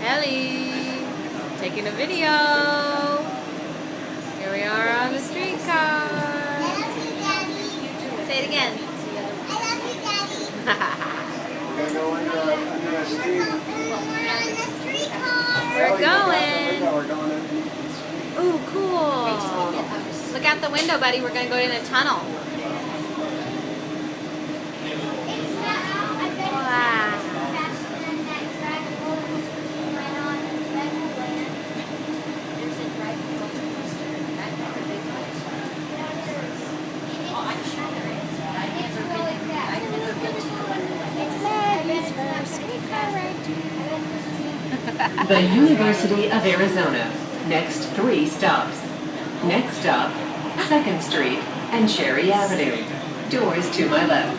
Ellie, taking a video. Here we are on the streetcar. I love you, Daddy. Say it again. I love you, Daddy. We're gonna go under a street. We're on the streetcar. We're going. We're going underneath the street. Ooh, cool. Look out the window, buddy. We're going to go in a tunnel. Wow. The University of Arizona. Next 3 stops. Next stop, 2nd Street and Cherry Avenue. Doors to my left.